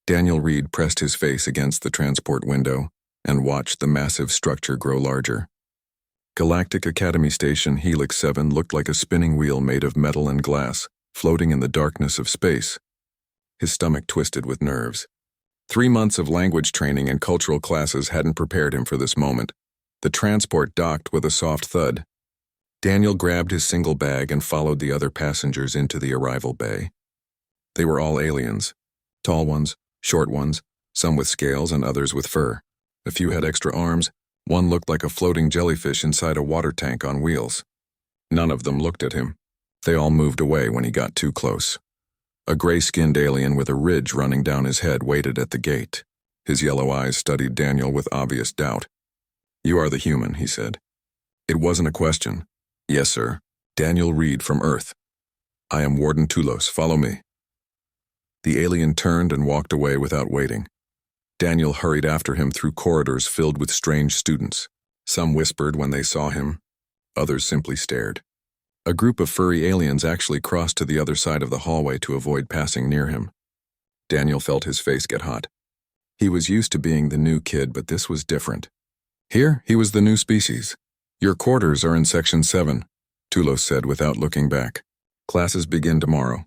Daniel Reed pressed his face against the transport window and watched the massive structure grow larger. Galactic Academy Station Helix 7 looked like a spinning wheel made of metal and glass, floating in the darkness of space. His stomach twisted with nerves. 3 months of language training and cultural classes hadn't prepared him for this moment. The transport docked with a soft thud. Daniel grabbed his single bag and followed the other passengers into the arrival bay. They were all aliens. Tall ones, short ones, some with scales and others with fur. A few had extra arms. One looked like a floating jellyfish inside a water tank on wheels. None of them looked at him. They all moved away when he got too close. A gray-skinned alien with a ridge running down his head waited at the gate. His yellow eyes studied Daniel with obvious doubt. "You are the human," he said. It wasn't a question. "Yes, sir. Daniel Reed from Earth. I am Warden Tulos. Follow me." The alien turned and walked away without waiting. Daniel hurried after him through corridors filled with strange students. Some whispered when they saw him. Others simply stared. A group of furry aliens actually crossed to the other side of the hallway to avoid passing near him. Daniel felt his face get hot. He was used to being the new kid, but this was different. Here, he was the new species. "Your quarters are in Section 7, Tulos said without looking back. "Classes begin tomorrow.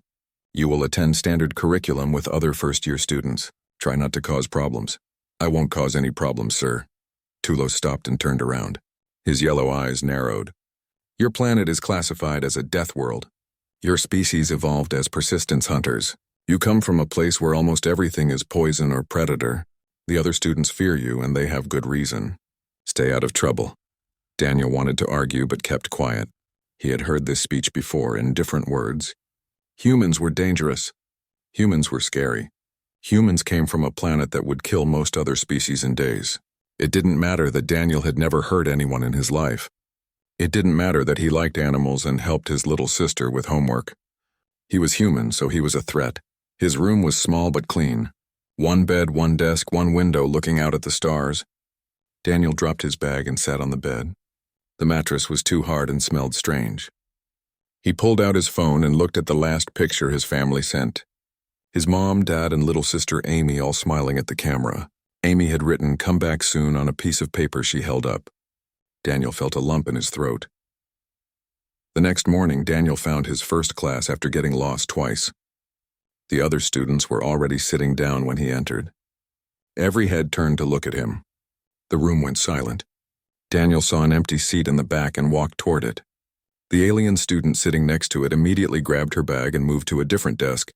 You will attend standard curriculum with other first-year students. Try not to cause problems." "I won't cause any problems, sir." Tulos stopped and turned around. His yellow eyes narrowed. "Your planet is classified as a death world. Your species evolved as persistence hunters. You come from a place where almost everything is poison or predator. The other students fear you, and they have good reason. Stay out of trouble." Daniel wanted to argue but kept quiet. He had heard this speech before in different words. Humans were dangerous. Humans were scary. Humans came from a planet that would kill most other species in days. It didn't matter that Daniel had never hurt anyone in his life. It didn't matter that he liked animals and helped his little sister with homework. He was human, so he was a threat. His room was small but clean. One bed, one desk, one window looking out at the stars. Daniel dropped his bag and sat on the bed. The mattress was too hard and smelled strange. He pulled out his phone and looked at the last picture his family sent. His mom, dad, and little sister Amy all smiling at the camera. Amy had written, "Come back soon," on a piece of paper she held up. Daniel felt a lump in his throat. The next morning, Daniel found his first class after getting lost twice. The other students were already sitting down when he entered. Every head turned to look at him. The room went silent. Daniel saw an empty seat in the back and walked toward it. The alien student sitting next to it immediately grabbed her bag and moved to a different desk.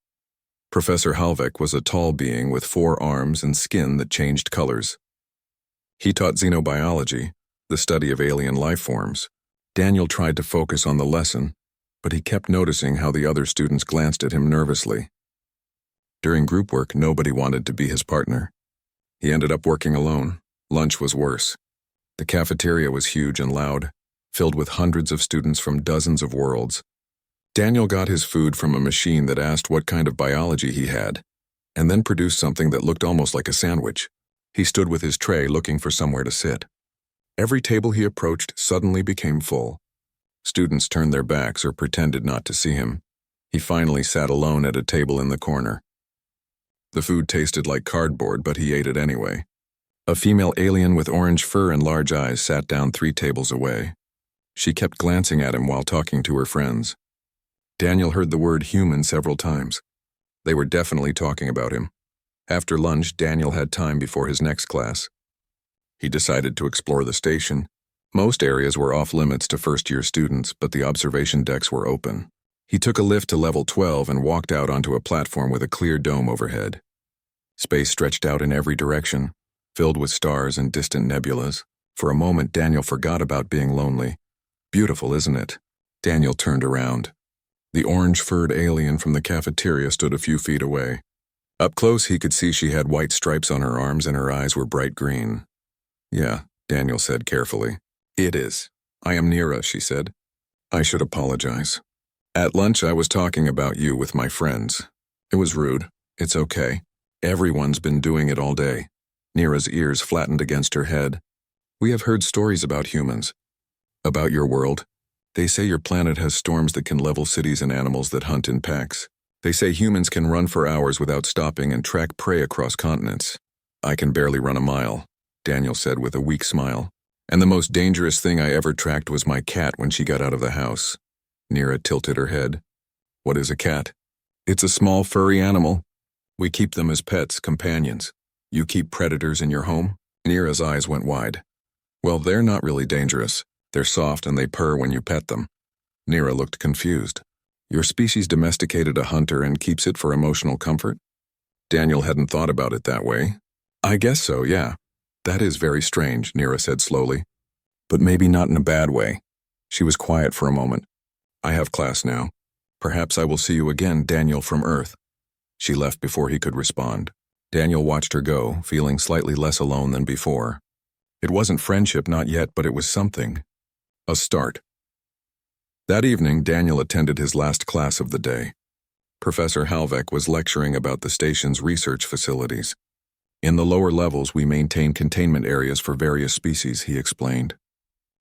Professor Halvek was a tall being with 4 arms and skin that changed colors. He taught xenobiology, the study of alien life forms. Daniel tried to focus on the lesson, but he kept noticing how the other students glanced at him nervously. During group work, nobody wanted to be his partner. He ended up working alone. Lunch was worse. The cafeteria was huge and loud, filled with hundreds of students from dozens of worlds. Daniel got his food from a machine that asked what kind of biology he had, and then produced something that looked almost like a sandwich. He stood with his tray looking for somewhere to sit. Every table he approached suddenly became full. Students turned their backs or pretended not to see him. He finally sat alone at a table in the corner. The food tasted like cardboard, but he ate it anyway. A female alien with orange fur and large eyes sat down 3 tables away. She kept glancing at him while talking to her friends. Daniel heard the word human several times. They were definitely talking about him. After lunch, Daniel had time before his next class. He decided to explore the station. Most areas were off-limits to first-year students, but the observation decks were open. He took a lift to level 12 and walked out onto a platform with a clear dome overhead. Space stretched out in every direction, filled with stars and distant nebulas. For a moment, Daniel forgot about being lonely. Beautiful, isn't it? Daniel turned around. The orange-furred alien from the cafeteria stood a few feet away. Up close, he could see she had white stripes on her arms and her eyes were bright green. "Yeah," Daniel said carefully. "It is. I am Nira," she said. "I should apologize. At lunch, I was talking about you with my friends. It was rude. It's okay. Everyone's been doing it all day." Nira's ears flattened against her head. "We have heard stories about humans. About your world. They say your planet has storms that can level cities and animals that hunt in packs. They say humans can run for hours without stopping and track prey across continents. I can barely run a mile, Daniel said with a weak smile. And the most dangerous thing I ever tracked was my cat when she got out of the house. Nira tilted her head. What is a cat? It's a small furry animal. We keep them as pets, companions. You keep predators in your home? Nira's eyes went wide. Well, they're not really dangerous. They're soft and they purr when you pet them. Nira looked confused. Your species domesticated a hunter and keeps it for emotional comfort? Daniel hadn't thought about it that way. I guess so, yeah. That is very strange, Nira said slowly. But maybe not in a bad way. She was quiet for a moment. I have class now. Perhaps I will see you again, Daniel from Earth. She left before he could respond. Daniel watched her go, feeling slightly less alone than before. It wasn't friendship, not yet, but it was something. A start. That evening, Daniel attended his last class of the day. Professor Halvek was lecturing about the station's research facilities. In the lower levels, we maintain containment areas for various species, he explained.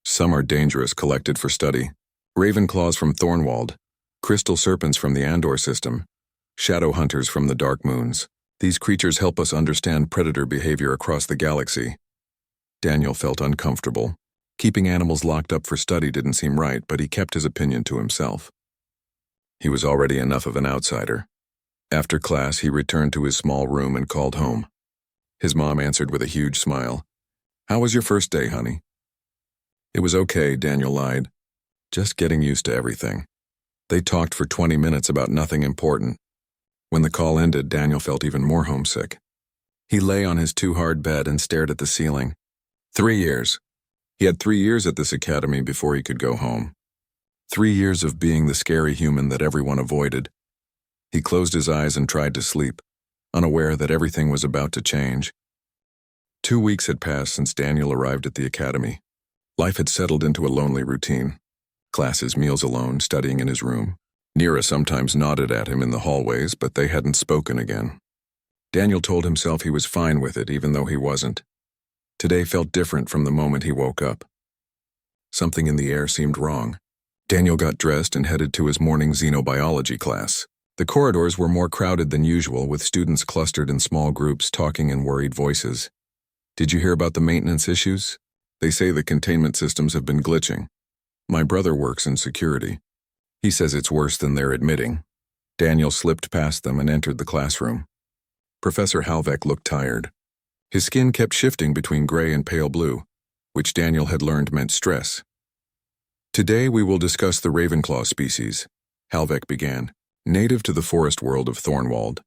Some are dangerous, collected for study. Ravenclaws from Thornwald, crystal serpents from the Andor system, shadow hunters from the Dark Moons. These creatures help us understand predator behavior across the galaxy. Daniel felt uncomfortable. Keeping animals locked up for study didn't seem right, but he kept his opinion to himself. He was already enough of an outsider. After class, he returned to his small room and called home. His mom answered with a huge smile. How was your first day, honey? It was okay, Daniel lied. Just getting used to everything. They talked for 20 minutes about nothing important. When the call ended, Daniel felt even more homesick. He lay on his too-hard bed and stared at the ceiling. 3 years. He had 3 years at this academy before he could go home. 3 years of being the scary human that everyone avoided. He closed his eyes and tried to sleep, unaware that everything was about to change. 2 weeks had passed since Daniel arrived at the academy. Life had settled into a lonely routine. Classes, meals alone, studying in his room. Nira sometimes nodded at him in the hallways, but they hadn't spoken again. Daniel told himself he was fine with it, even though he wasn't. Today felt different from the moment he woke up. Something in the air seemed wrong. Daniel got dressed and headed to his morning xenobiology class. The corridors were more crowded than usual, with students clustered in small groups talking in worried voices. Did you hear about the maintenance issues? They say the containment systems have been glitching. My brother works in security. He says it's worse than they're admitting. Daniel slipped past them and entered the classroom. Professor Halvek looked tired. His skin kept shifting between gray and pale blue, which Daniel had learned meant stress. Today we will discuss the Ravenclaw species, Halvek began, native to the forest world of Thornwald.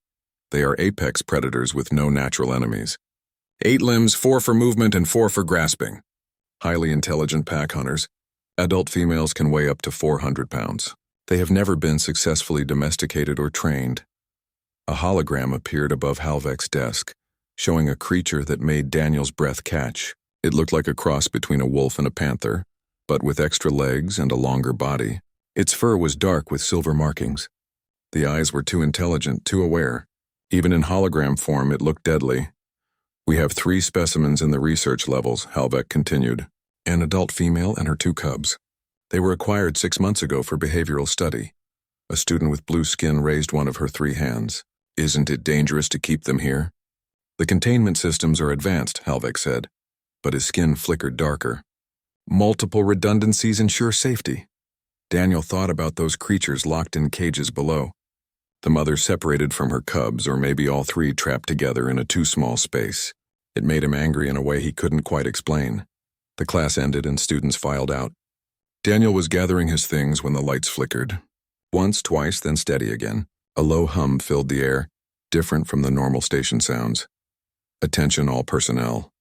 They are apex predators with no natural enemies. 8 limbs, 4 for movement and 4 for grasping. Highly intelligent pack hunters. Adult females can weigh up to 400 pounds. They have never been successfully domesticated or trained. A hologram appeared above Halvek's desk, showing a creature that made Daniel's breath catch. It looked like a cross between a wolf and a panther, but with extra legs and a longer body. Its fur was dark with silver markings. The eyes were too intelligent, too aware. Even in hologram form, it looked deadly. We have 3 specimens in the research levels, Halvek continued. An adult female and her 2 cubs. They were acquired 6 months ago for behavioral study. A student with blue skin raised one of her 3 hands. Isn't it dangerous to keep them here? The containment systems are advanced, Halvek said, but his skin flickered darker. Multiple redundancies ensure safety. Daniel thought about those creatures locked in cages below. The mother separated from her cubs, or maybe all 3 trapped together in a too small space. It made him angry in a way he couldn't quite explain. The class ended and students filed out. Daniel was gathering his things when the lights flickered. Once, twice, then steady again. A low hum filled the air, different from the normal station sounds. Attention all personnel.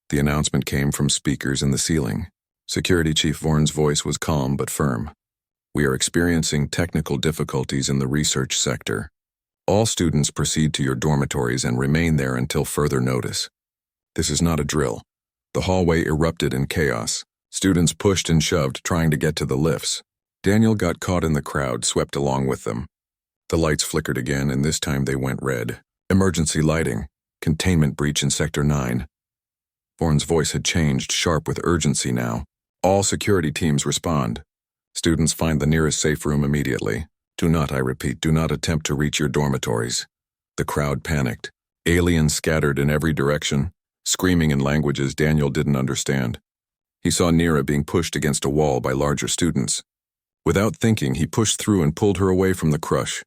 The announcement came from speakers in the ceiling. Security Chief Vorn's voice was calm but firm. We are experiencing technical difficulties in the research sector. All students proceed to your dormitories and remain there until further notice. This is not a drill. The hallway erupted in chaos. Students pushed and shoved, trying to get to the lifts. Daniel got caught in the crowd, swept along with them. The lights flickered again, and this time they went red. Emergency lighting. Containment breach in Sector 9. Vorn's voice had changed, sharp with urgency now. All security teams respond. Students find the nearest safe room immediately. Do not, I repeat, do not attempt to reach your dormitories. The crowd panicked. Aliens scattered in every direction, screaming in languages Daniel didn't understand. He saw Nira being pushed against a wall by larger students. Without thinking, he pushed through and pulled her away from the crush.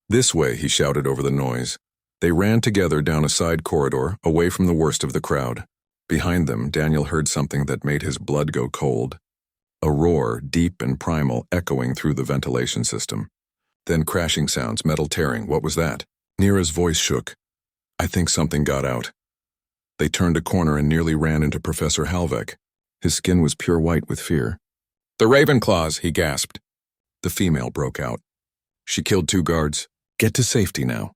This way, he shouted over the noise. They ran together down a side corridor, away from the worst of the crowd. Behind them, Daniel heard something that made his blood go cold. A roar, deep and primal, echoing through the ventilation system. Then crashing sounds, metal tearing. What was that? Nira's voice shook. I think something got out. They turned a corner and nearly ran into Professor Halvek. His skin was pure white with fear. The Ravenclaws, he gasped. The female broke out. She killed 2 guards. Get to safety now.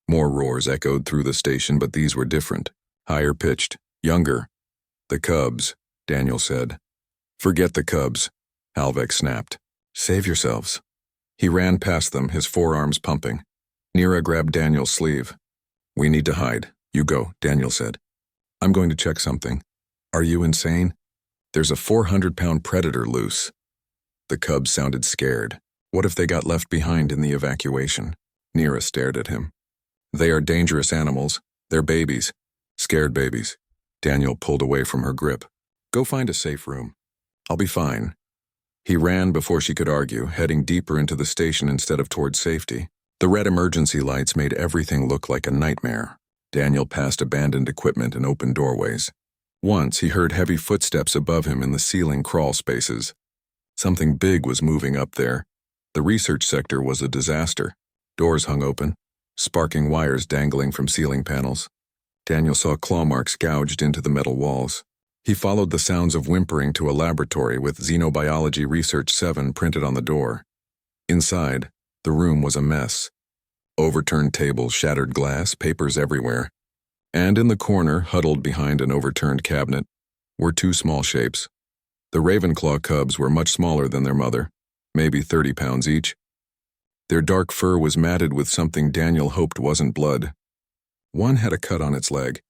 More roars echoed through the station, but these were different. Higher pitched, younger. The Cubs, Daniel said. Forget the Cubs, Halvek snapped. Save yourselves. He ran past them, his forearms pumping. Nira grabbed Daniel's sleeve. We need to hide. You go, Daniel said. I'm going to check something. Are you insane? There's a 400-pound predator loose. The Cubs sounded scared. What if they got left behind in the evacuation? Nira stared at him. They are dangerous animals. They're babies. Scared babies. Daniel pulled away from her grip. Go find a safe room. I'll be fine. He ran before she could argue, heading deeper into the station instead of towards safety. The red emergency lights made everything look like a nightmare. Daniel passed abandoned equipment and open doorways. Once he heard heavy footsteps above him in the ceiling crawl spaces. Something big was moving up there. The research sector was a disaster. Doors hung open, sparking wires dangling from ceiling panels. Daniel saw claw marks gouged into the metal walls. He followed the sounds of whimpering to a laboratory with Xenobiology Research 7 printed on the door. Inside, the room was a mess. Overturned tables, shattered glass, papers everywhere. And in the corner, huddled behind an overturned cabinet, were 2 small shapes. The Ravenclaw cubs were much smaller than their mother, maybe 30 pounds each. Their dark fur was matted with something Daniel hoped wasn't blood. One had a cut on its leg.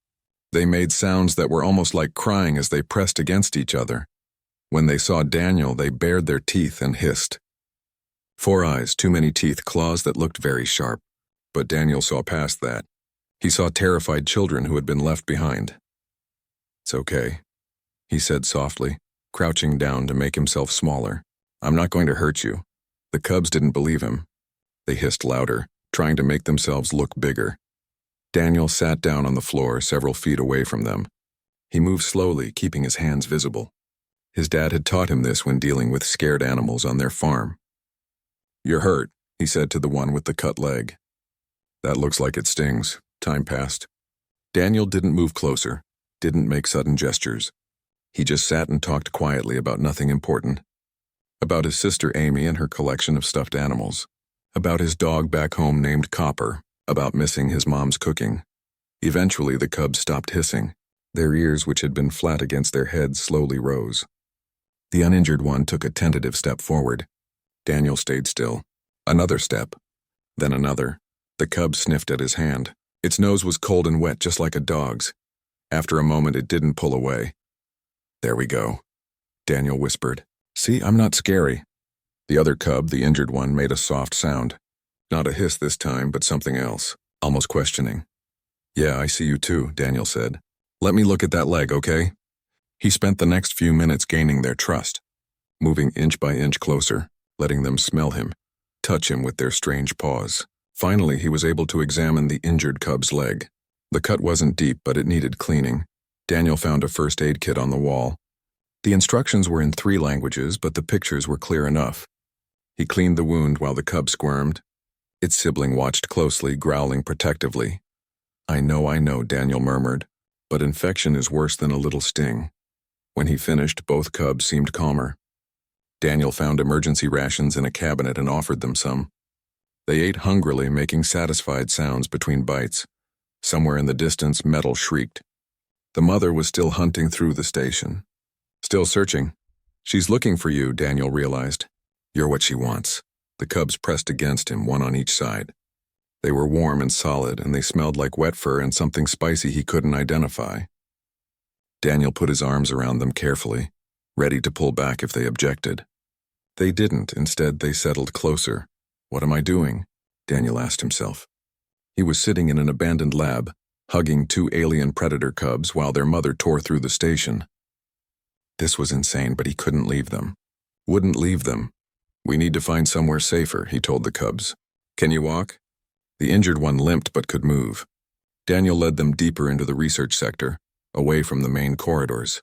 They made sounds that were almost like crying as they pressed against each other. When they saw Daniel, they bared their teeth and hissed. 4 eyes, too many teeth, claws that looked very sharp. But Daniel saw past that. He saw terrified children who had been left behind. It's okay, he said softly, crouching down to make himself smaller. I'm not going to hurt you. The cubs didn't believe him. They hissed louder, trying to make themselves look bigger. Daniel sat down on the floor several feet away from them. He moved slowly, keeping his hands visible. His dad had taught him this when dealing with scared animals on their farm. You're hurt, he said to the one with the cut leg. That looks like it stings. Time passed. Daniel didn't move closer, didn't make sudden gestures. He just sat and talked quietly about nothing important. About his sister Amy and her collection of stuffed animals. About his dog back home named Copper. About missing his mom's cooking. Eventually, the cubs stopped hissing. Their ears, which had been flat against their heads, slowly rose. The uninjured one took a tentative step forward. Daniel stayed still. Another step. Then another. The cub sniffed at his hand. Its nose was cold and wet, just like a dog's. After a moment, it didn't pull away. There we go, Daniel whispered. See, I'm not scary. The other cub, the injured one, made a soft sound. Not a hiss this time, but something else, almost questioning. Yeah, I see you too, Daniel said. Let me look at that leg, okay? He spent the next few minutes gaining their trust, moving inch by inch closer, letting them smell him, touch him with their strange paws. Finally, he was able to examine the injured cub's leg. The cut wasn't deep, but it needed cleaning. Daniel found a first aid kit on the wall. The instructions were in 3 languages, but the pictures were clear enough. He cleaned the wound while the cub squirmed. Its sibling watched closely, growling protectively. I know, Daniel murmured, but infection is worse than a little sting. When he finished, both cubs seemed calmer. Daniel found emergency rations in a cabinet and offered them some. They ate hungrily, making satisfied sounds between bites. Somewhere in the distance, metal shrieked. The mother was still hunting through the station. Still searching. She's looking for you, Daniel realized. You're what she wants. The cubs pressed against him, one on each side. They were warm and solid, and they smelled like wet fur and something spicy he couldn't identify. Daniel put his arms around them carefully, ready to pull back if they objected. They didn't. Instead, they settled closer, What am I doing? Daniel asked himself. He was sitting in an abandoned lab, hugging two alien predator cubs while their mother tore through the station. This was insane, but he couldn't leave them. Wouldn't leave them. We need to find somewhere safer, he told the cubs. Can you walk? The injured one limped but could move. Daniel led them deeper into the research sector, away from the main corridors.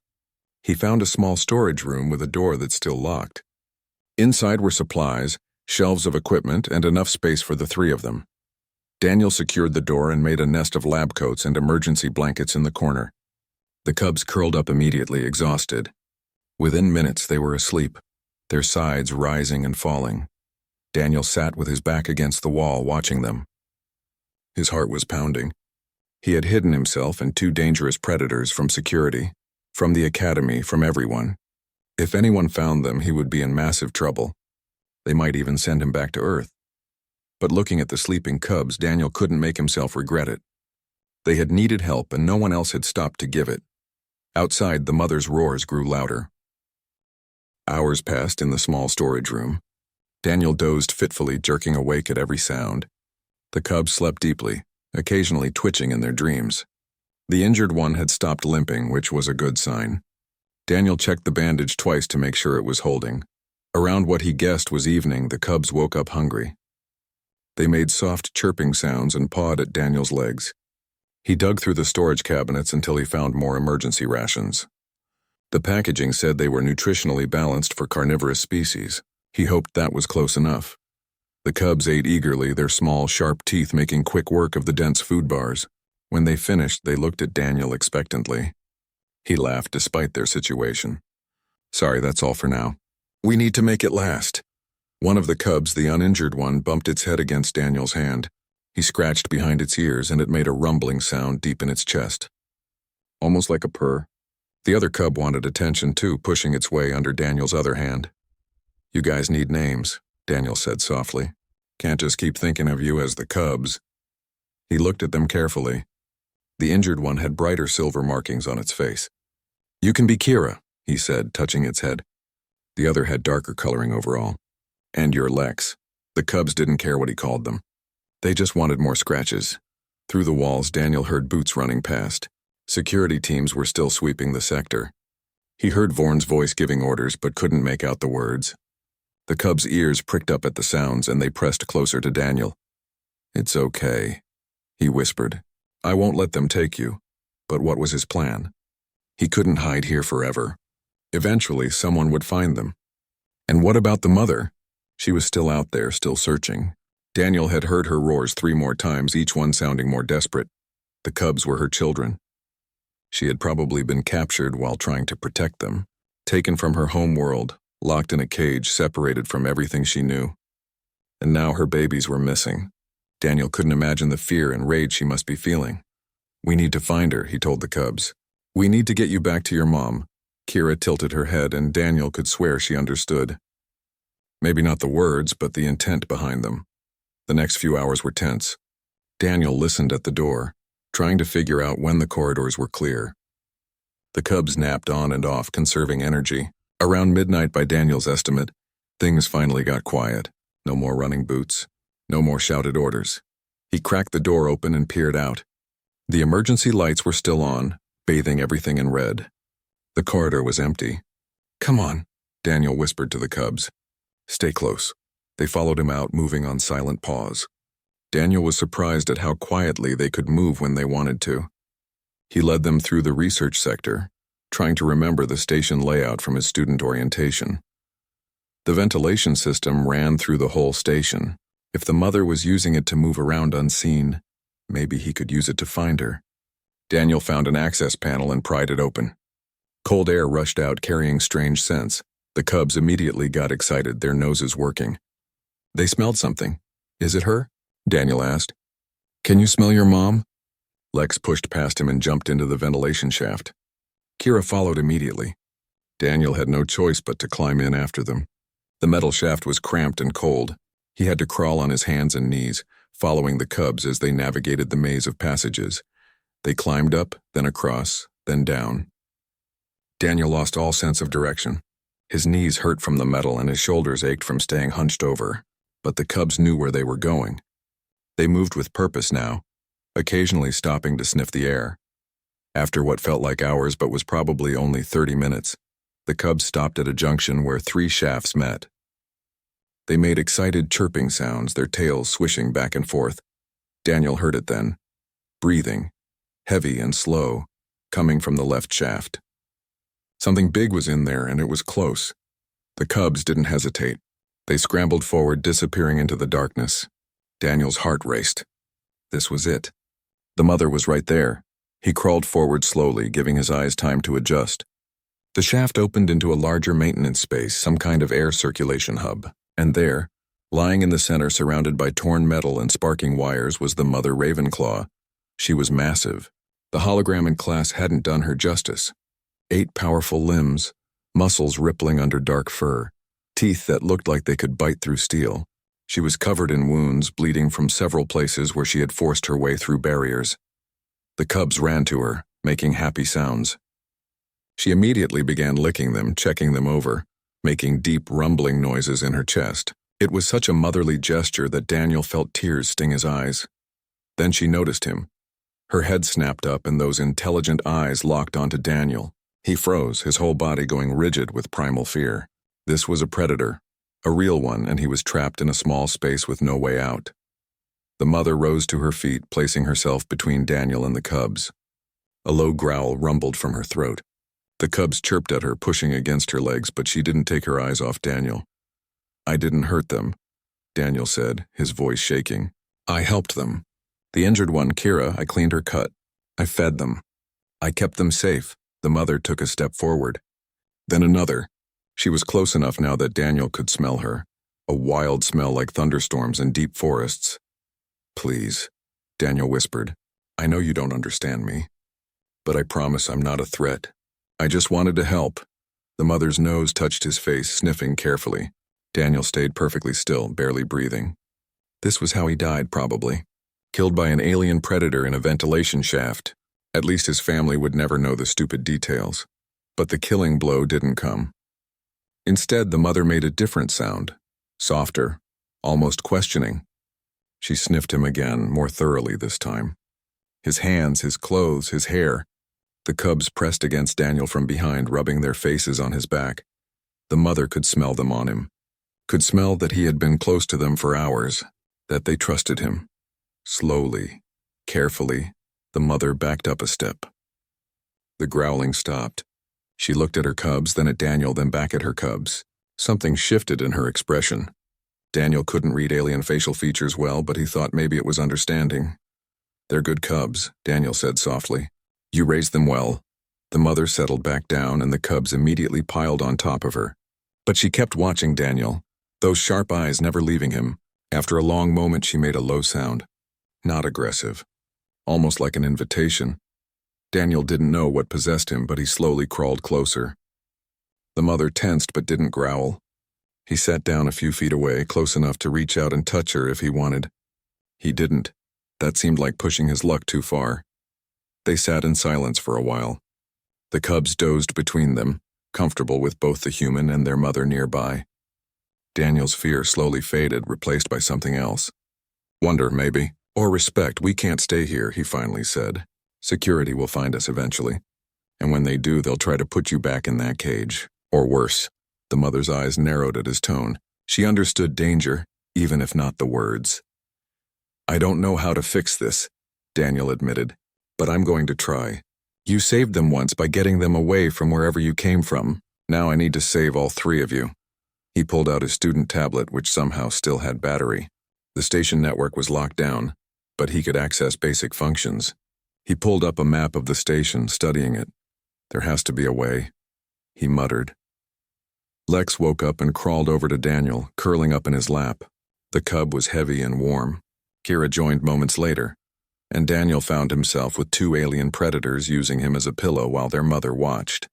He found a small storage room with a door that's still locked. Inside were supplies, shelves of equipment, and enough space for the three of them. Daniel secured the door and made a nest of lab coats and emergency blankets in the corner. The cubs curled up immediately, exhausted. Within minutes, they were asleep, their sides rising and falling. Daniel sat with his back against the wall, watching them. His heart was pounding. He had hidden himself and two dangerous predators from security, from the academy, from everyone. If anyone found them, he would be in massive trouble. They might even send him back to Earth. But looking at the sleeping cubs, Daniel couldn't make himself regret it. They had needed help, and no one else had stopped to give it. Outside, the mother's roars grew louder. Hours passed in the small storage room. Daniel dozed fitfully, jerking awake at every sound. The cubs slept deeply, occasionally twitching in their dreams. The injured one had stopped limping, which was a good sign. Daniel checked the bandage twice to make sure it was holding. Around what he guessed was evening, the cubs woke up hungry. They made soft chirping sounds and pawed at Daniel's legs. He dug through the storage cabinets until he found more emergency rations. The packaging said they were nutritionally balanced for carnivorous species. He hoped that was close enough. The cubs ate eagerly, their small, sharp teeth making quick work of the dense food bars. When they finished, they looked at Daniel expectantly. He laughed despite their situation. Sorry, that's all for now. We need to make it last. One of the cubs, the uninjured one, bumped its head against Daniel's hand. He scratched behind its ears, and it made a rumbling sound deep in its chest. Almost like a purr. The other cub wanted attention too, pushing its way under Daniel's other hand. You guys need names, Daniel said softly. Can't just keep thinking of you as the cubs. He looked at them carefully. The injured one had brighter silver markings on its face. You can be Kira, he said, touching its head. The other had darker coloring overall. And you're Lex. The cubs didn't care what he called them. They just wanted more scratches. Through the walls, Daniel heard boots running past. Security teams were still sweeping the sector. He heard Vorn's voice giving orders but couldn't make out the words. The cubs' ears pricked up at the sounds and they pressed closer to Daniel. It's okay, he whispered. I won't let them take you. But what was his plan? He couldn't hide here forever. Eventually, someone would find them. And what about the mother? She was still out there, still searching. Daniel had heard her roars 3 more times, each one sounding more desperate. The cubs were her children. She had probably been captured while trying to protect them, taken from her home world, locked in a cage, separated from everything she knew. And now her babies were missing. Daniel couldn't imagine the fear and rage she must be feeling. We need to find her, he told the cubs. We need to get you back to your mom. Kira tilted her head, and Daniel could swear she understood. Maybe not the words, but the intent behind them. The next few hours were tense. Daniel listened at the door, trying to figure out when the corridors were clear. The cubs napped on and off, conserving energy. Around midnight, by Daniel's estimate, things finally got quiet. No more running boots. No more shouted orders. He cracked the door open and peered out. The emergency lights were still on, bathing everything in red. The corridor was empty. Come on, Daniel whispered to the cubs. Stay close. They followed him out, moving on silent paws. Daniel was surprised at how quietly they could move when they wanted to. He led them through the research sector, trying to remember the station layout from his student orientation. The ventilation system ran through the whole station. If the mother was using it to move around unseen, maybe he could use it to find her. Daniel found an access panel and pried it open. Cold air rushed out, carrying strange scents. The cubs immediately got excited, their noses working. They smelled something. Is it her? Daniel asked. Can you smell your mom? Lex pushed past him and jumped into the ventilation shaft. Kira followed immediately. Daniel had no choice but to climb in after them. The metal shaft was cramped and cold. He had to crawl on his hands and knees, following the cubs as they navigated the maze of passages. They climbed up, then across, then down. Daniel lost all sense of direction. His knees hurt from the metal and his shoulders ached from staying hunched over. but the cubs knew where they were going. They moved with purpose now, occasionally stopping to sniff the air. After what felt like hours but was probably only 30 minutes, the cubs stopped at a junction where 3 shafts met. They made excited chirping sounds, their tails swishing back and forth. Daniel heard it then. Breathing, heavy and slow, coming from the left shaft. Something big was in there, and it was close. The cubs didn't hesitate. They scrambled forward, disappearing into the darkness. Daniel's heart raced. This was it. The mother was right there. He crawled forward slowly, giving his eyes time to adjust. The shaft opened into a larger maintenance space, some kind of air circulation hub, and there, lying in the center surrounded by torn metal and sparking wires, was the Mother Ravenclaw. She was massive. The hologram in class hadn't done her justice. 8 powerful limbs, muscles rippling under dark fur, teeth that looked like they could bite through steel. She was covered in wounds, bleeding from several places where she had forced her way through barriers. The cubs ran to her, making happy sounds. She immediately began licking them, checking them over, making deep rumbling noises in her chest. It was such a motherly gesture that Daniel felt tears sting his eyes. Then she noticed him. Her head snapped up and those intelligent eyes locked onto Daniel. He froze, his whole body going rigid with primal fear. This was a predator, a real one, and he was trapped in a small space with no way out. The mother rose to her feet, placing herself between Daniel and the cubs. A low growl rumbled from her throat. The cubs chirped at her, pushing against her legs, but she didn't take her eyes off Daniel. "I didn't hurt them," Daniel said, his voice shaking. "I helped them. The injured one, Kira, I cleaned her cut. I fed them. I kept them safe." The mother took a step forward. Then another. She was close enough now that Daniel could smell her, a wild smell like thunderstorms and deep forests. "Please," Daniel whispered. "I know you don't understand me, but I promise I'm not a threat. I just wanted to help." The mother's nose touched his face, sniffing carefully. Daniel stayed perfectly still, barely breathing. This was how he died, probably. Killed by an alien predator in a ventilation shaft. At least his family would never know the stupid details. But the killing blow didn't come. Instead, the mother made a different sound. Softer, almost questioning. She sniffed him again, more thoroughly this time. His hands, his clothes, his hair. The cubs pressed against Daniel from behind, rubbing their faces on his back. The mother could smell them on him. Could smell that he had been close to them for hours, that they trusted him. Slowly, carefully, the mother backed up a step. The growling stopped. She looked at her cubs, then at Daniel, then back at her cubs. Something shifted in her expression. Daniel couldn't read alien facial features well, but he thought maybe it was understanding. "They're good cubs," Daniel said softly. "You raised them well." The mother settled back down, and the cubs immediately piled on top of her. But she kept watching Daniel, those sharp eyes never leaving him. After a long moment, she made a low sound. Not aggressive. Almost like an invitation. Daniel didn't know what possessed him, but he slowly crawled closer. The mother tensed but didn't growl. He sat down a few feet away, close enough to reach out and touch her if he wanted. He didn't. That seemed like pushing his luck too far. They sat in silence for a while. The cubs dozed between them, comfortable with both the human and their mother nearby. Daniel's fear slowly faded, replaced by something else. "Wonder, maybe. Or respect. We can't stay here," he finally said. "Security will find us eventually. And when they do, they'll try to put you back in that cage. Or worse." The mother's eyes narrowed at his tone. She understood danger, even if not the words. "I don't know how to fix this," Daniel admitted, "but I'm going to try. You saved them once by getting them away from wherever you came from. Now I need to save all 3 of you." He pulled out his student tablet, which somehow still had battery. The station network was locked down, but he could access basic functions. He pulled up a map of the station, studying it. "There has to be a way," he muttered. Lex woke up and crawled over to Daniel, curling up in his lap. The cub was heavy and warm. Kira joined moments later, and Daniel found himself with 2 alien predators using him as a pillow while their mother watched.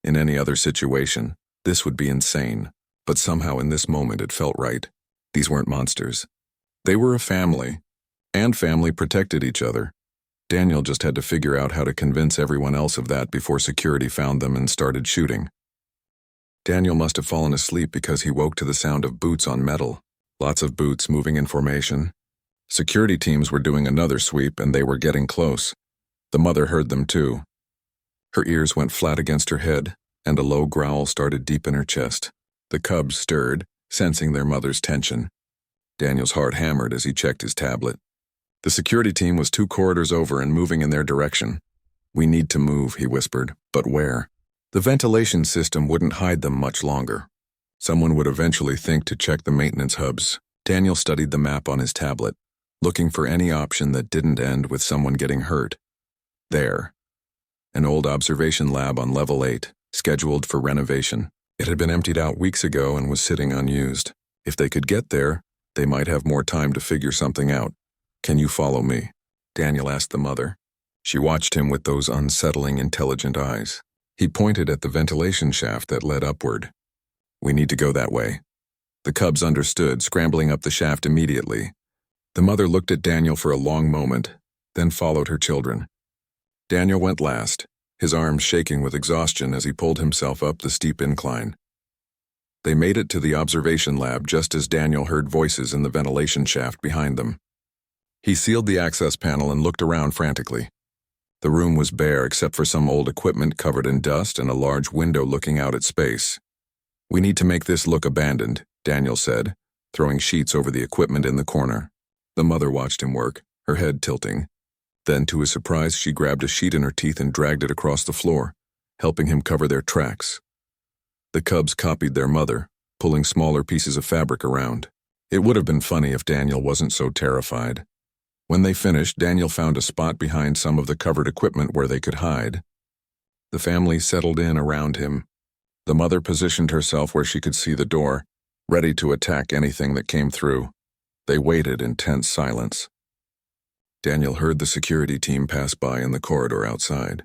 In any other situation, this would be insane, but somehow in this moment it felt right. These weren't monsters. They were a family, and family protected each other. Daniel just had to figure out how to convince everyone else of that before security found them and started shooting. Daniel must have fallen asleep because he woke to the sound of boots on metal. Lots of boots moving in formation. Security teams were doing another sweep and they were getting close. The mother heard them too. Her ears went flat against her head, and a low growl started deep in her chest. The cubs stirred, sensing their mother's tension. Daniel's heart hammered as he checked his tablet. The security team was 2 corridors over and moving in their direction. "We need to move," he whispered, "but where?" The ventilation system wouldn't hide them much longer. Someone would eventually think to check the maintenance hubs. Daniel studied the map on his tablet, looking for any option that didn't end with someone getting hurt. There. An old observation lab on level 8, scheduled for renovation. It had been emptied out weeks ago and was sitting unused. If they could get there, they might have more time to figure something out. "Can you follow me?" Daniel asked the mother. She watched him with those unsettling, intelligent eyes. He pointed at the ventilation shaft that led upward. "We need to go that way." The cubs understood, scrambling up the shaft immediately. The mother looked at Daniel for a long moment, then followed her children. Daniel went last, his arms shaking with exhaustion as he pulled himself up the steep incline. They made it to the observation lab just as Daniel heard voices in the ventilation shaft behind them. He sealed the access panel and looked around frantically. The room was bare except for some old equipment covered in dust and a large window looking out at space. "We need to make this look abandoned," Daniel said, throwing sheets over the equipment in the corner. The mother watched him work, her head tilting. Then, to his surprise, she grabbed a sheet in her teeth and dragged it across the floor, helping him cover their tracks. The cubs copied their mother, pulling smaller pieces of fabric around. It would have been funny if Daniel wasn't so terrified. When they finished, Daniel found a spot behind some of the covered equipment where they could hide. The family settled in around him. The mother positioned herself where she could see the door, ready to attack anything that came through. They waited in tense silence. Daniel heard the security team pass by in the corridor outside.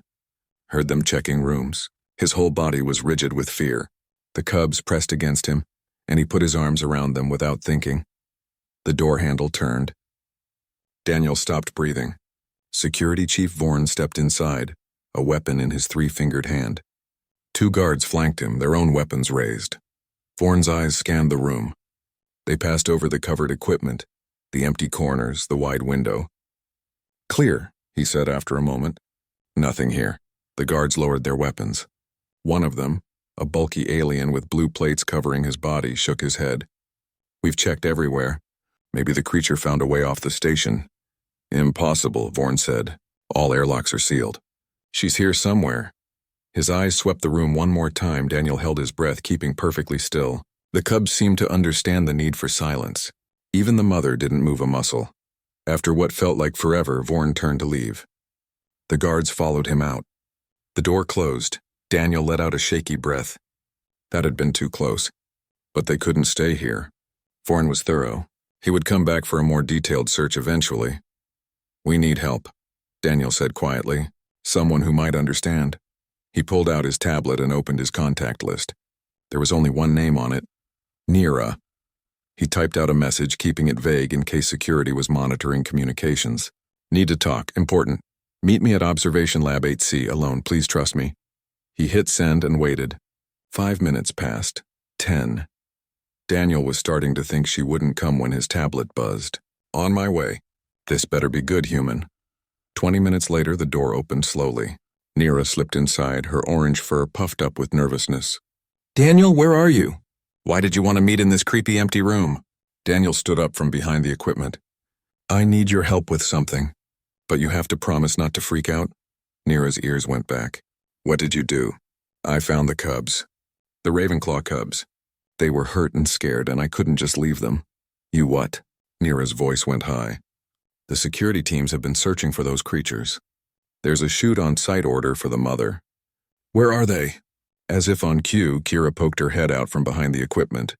Heard them checking rooms. His whole body was rigid with fear. The cubs pressed against him, and he put his arms around them without thinking. The door handle turned. Daniel stopped breathing. Security Chief Vorn stepped inside, a weapon in his 3-fingered hand. 2 guards flanked him, their own weapons raised. Vorn's eyes scanned the room. They passed over the covered equipment, the empty corners, the wide window. "Clear," he said after a moment. "Nothing here." The guards lowered their weapons. One of them, a bulky alien with blue plates covering his body, shook his head. "We've checked everywhere. Maybe the creature found a way off the station." "Impossible," Vorn said. "All airlocks are sealed." "She's here somewhere." His eyes swept the room one more time. Daniel held his breath, keeping perfectly still. The cubs seemed to understand the need for silence. Even the mother didn't move a muscle. After what felt like forever, Vorn turned to leave. The guards followed him out. The door closed. Daniel let out a shaky breath. That had been too close. But they couldn't stay here. Vorn was thorough. He would come back for a more detailed search eventually. "We need help," Daniel said quietly. "Someone who might understand." He pulled out his tablet and opened his contact list. There was only one name on it. Nira. He typed out a message, keeping it vague in case security was monitoring communications. "Need to talk. Important. Meet me at Observation Lab 8C, alone. Please trust me." He hit send and waited. 5 minutes passed. 10. Daniel was starting to think she wouldn't come when his tablet buzzed. "On my way. This better be good, human." 20 minutes later, the door opened slowly. Nira slipped inside, her orange fur puffed up with nervousness. "Daniel, where are you? Why did you want to meet in this creepy empty room?" Daniel stood up from behind the equipment. "I need your help with something, but you have to promise not to freak out." Nira's ears went back. "What did you do?" "I found the cubs. The Ravenclaw cubs. They were hurt and scared, and I couldn't just leave them." "You what?" Nira's voice went high. "The security teams have been searching for those creatures. There's a shoot-on-sight order for the mother." "Where are they?" As if on cue, Kira poked her head out from behind the equipment.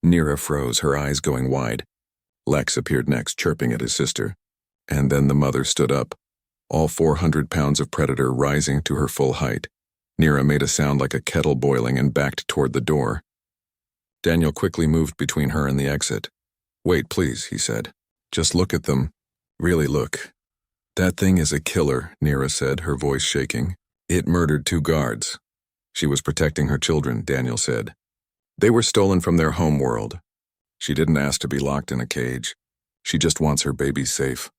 Nira froze, her eyes going wide. Lex appeared next, chirping at his sister. And then the mother stood up, all 400 pounds of predator rising to her full height. Nira made a sound like a kettle boiling and backed toward the door. Daniel quickly moved between her and the exit. "Wait, please," he said. "Just look at them. Really look." "That thing is a killer," Nira said, her voice shaking. "It murdered 2 guards. She was protecting her children," Daniel said. "They were stolen from their home world. She didn't ask to be locked in a cage. She just wants her babies safe.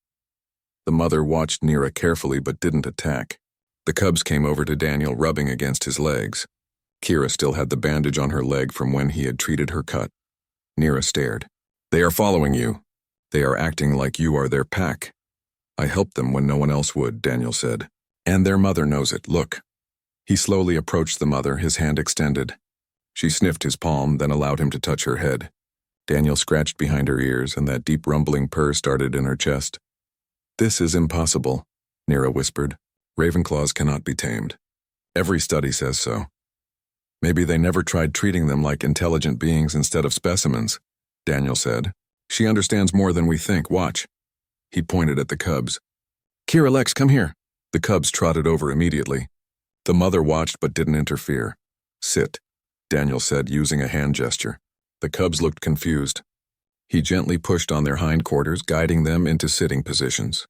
The mother watched Nira carefully but didn't attack. The cubs came over to Daniel, rubbing against his legs. Kira still had the bandage on her leg from when he had treated her cut. Nira stared. "They are following you. They are acting like you are their pack." "I helped them when no one else would," Daniel said. "And their mother knows it. Look." He slowly approached the mother, his hand extended. She sniffed his palm, then allowed him to touch her head. Daniel scratched behind her ears, and that deep rumbling purr started in her chest. "This is impossible," Nira whispered. "Ravenclaws cannot be tamed. Every study says so. Maybe they never tried treating them like intelligent beings instead of specimens," Daniel said. "She understands more than we think. Watch." He pointed at the cubs. "Kira, Lex, come here." The cubs trotted over immediately. The mother watched but didn't interfere. "Sit," Daniel said, using a hand gesture. The cubs looked confused. He gently pushed on their hindquarters, guiding them into sitting positions.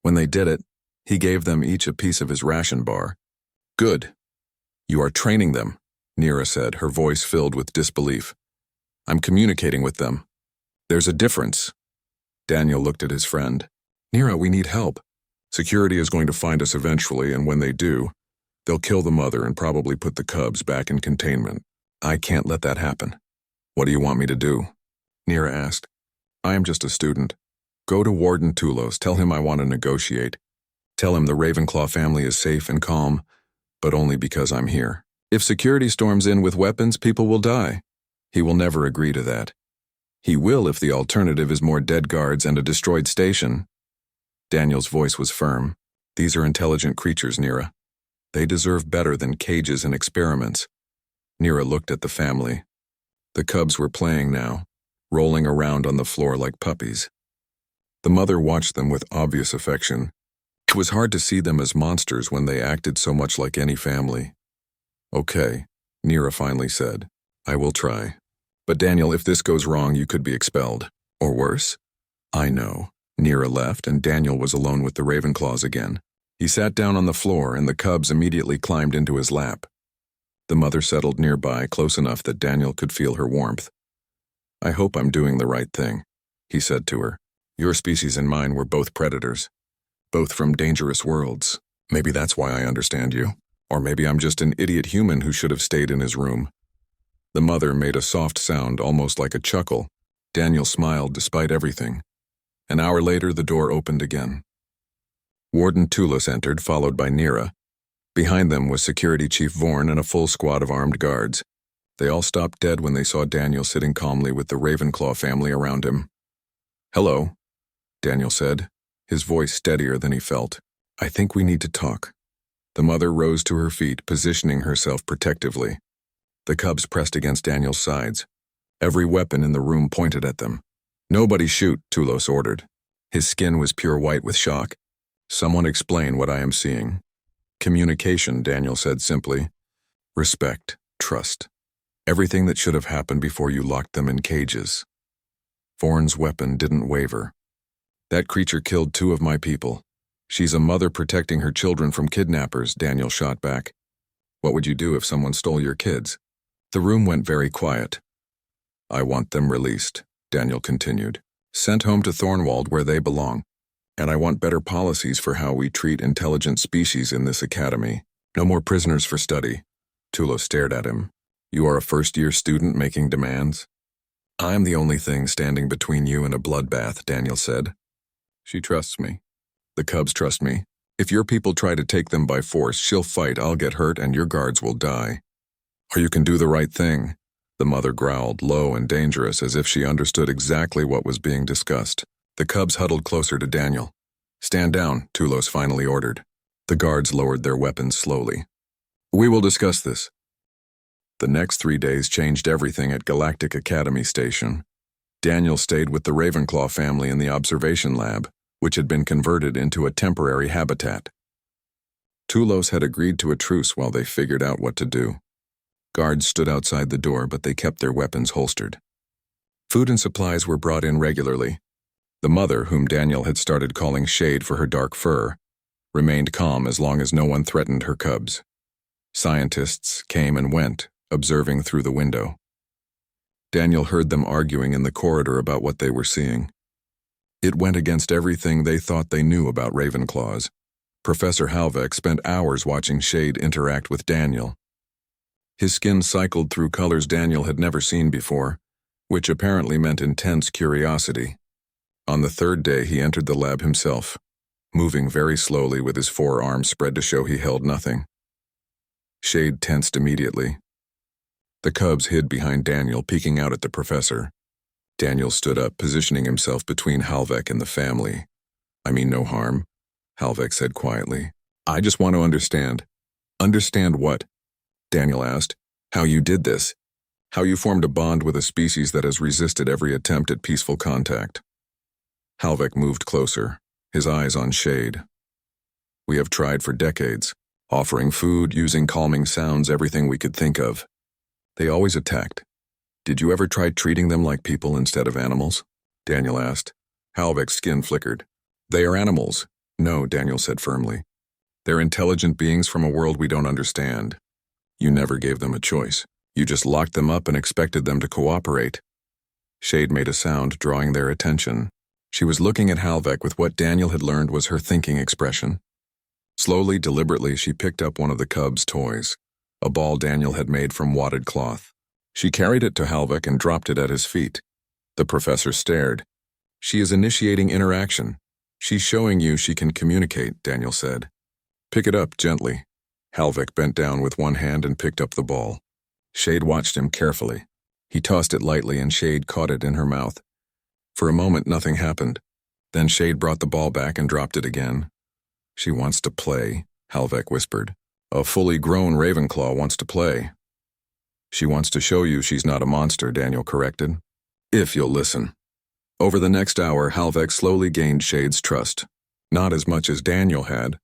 When they did it, he gave them each a piece of his ration bar. "Good. You are training them," Nira said, her voice filled with disbelief. "I'm communicating with them. There's a difference." Daniel looked at his friend. "Nira, we need help. Security is going to find us eventually, and when they do, they'll kill the mother and probably put the cubs back in containment. I can't let that happen." "What do you want me to do?" Nira asked. "I am just a student. Go to Warden Tulos, tell him I want to negotiate. Tell him the Ravenclaw family is safe and calm, but only because I'm here. If security storms in with weapons, people will die. He will never agree to that. He will if the alternative is more dead guards and a destroyed station." Daniel's voice was firm. "These are intelligent creatures, Nira. They deserve better than cages and experiments." Nira looked at the family. The cubs were playing now, rolling around on the floor like puppies. The mother watched them with obvious affection. It was hard to see them as monsters when they acted so much like any family. "Okay," Nira finally said. "I will try. But Daniel, if this goes wrong, you could be expelled. Or worse." "I know." Nira left, and Daniel was alone with the Ravenclaws again. He sat down on the floor, and the cubs immediately climbed into his lap. The mother settled nearby, close enough that Daniel could feel her warmth. "I hope I'm doing the right thing," he said to her. "Your species and mine were both predators, both from dangerous worlds. Maybe that's why I understand you. Or maybe I'm just an idiot human who should have stayed in his room." The mother made a soft sound, almost like a chuckle. Daniel smiled despite everything. An hour later, the door opened again. Warden Tulos entered, followed by Nira. Behind them was Security Chief Vorn and a full squad of armed guards. They all stopped dead when they saw Daniel sitting calmly with the Ravenclaw family around him. "Hello," Daniel said, his voice steadier than he felt. "I think we need to talk." The mother rose to her feet, positioning herself protectively. The cubs pressed against Daniel's sides. Every weapon in the room pointed at them. "Nobody shoot," Tulos ordered. His skin was pure white with shock. "Someone explain what I am seeing." "Communication," Daniel said simply. "Respect, trust. Everything that should have happened before you locked them in cages." Vorn's weapon didn't waver. "That creature killed 2 of my people. She's a mother protecting her children from kidnappers," Daniel shot back. "What would you do if someone stole your kids?" The room went very quiet. "I want them released," Daniel continued. "Sent home to Thornwald where they belong. And I want better policies for how we treat intelligent species in this academy. No more prisoners for study." Tulos stared at him. "You are a first-year student making demands?" "I'm the only thing standing between you and a bloodbath," Daniel said. "She trusts me. The cubs trust me. If your people try to take them by force, she'll fight, I'll get hurt, and your guards will die. Or you can do the right thing." The mother growled, low and dangerous, as if she understood exactly what was being discussed. The cubs huddled closer to Daniel. "Stand down," Tulos finally ordered. The guards lowered their weapons slowly. "We will discuss this." The next 3 days changed everything at Galactic Academy Station. Daniel stayed with the Ravenclaw family in the observation lab, which had been converted into a temporary habitat. Tulos had agreed to a truce while they figured out what to do. Guards stood outside the door, but they kept their weapons holstered. Food and supplies were brought in regularly. The mother, whom Daniel had started calling Shade for her dark fur, remained calm as long as no one threatened her cubs. Scientists came and went, observing through the window. Daniel heard them arguing in the corridor about what they were seeing. It went against everything they thought they knew about Ravenclaws. Professor Halvek spent hours watching Shade interact with Daniel. His skin cycled through colors Daniel had never seen before, which apparently meant intense curiosity. On the third day, he entered the lab himself, moving very slowly with his forearms spread to show he held nothing. Shade tensed immediately. The cubs hid behind Daniel, peeking out at the professor. Daniel stood up, positioning himself between Halvek and the family. "I mean no harm," Halvek said quietly. "I just want to understand." "Understand what?" Daniel asked. "How you did this. How you formed a bond with a species that has resisted every attempt at peaceful contact." Halvek moved closer, his eyes on Shade. "We have tried for decades, offering food, using calming sounds, everything we could think of. They always attacked. Did you ever try treating them like people instead of animals?" Daniel asked. Halvek's skin flickered. "They are animals." "No," Daniel said firmly. "They're intelligent beings from a world we don't understand. You never gave them a choice. You just locked them up and expected them to cooperate." Shade made a sound, drawing their attention. She was looking at Halvek with what Daniel had learned was her thinking expression. Slowly, deliberately, she picked up one of the cubs' toys, a ball Daniel had made from wadded cloth. She carried it to Halvek and dropped it at his feet. The professor stared. "She is initiating interaction. She's showing you she can communicate," Daniel said. "Pick it up gently." Halvek bent down with one hand and picked up the ball. Shade watched him carefully. He tossed it lightly and Shade caught it in her mouth. For a moment, nothing happened. Then Shade brought the ball back and dropped it again. "She wants to play," Halvek whispered. "A fully grown Ravenclaw wants to play." "She wants to show you she's not a monster," Daniel corrected. "If you'll listen." Over the next hour, Halvek slowly gained Shade's trust. Not as much as Daniel had,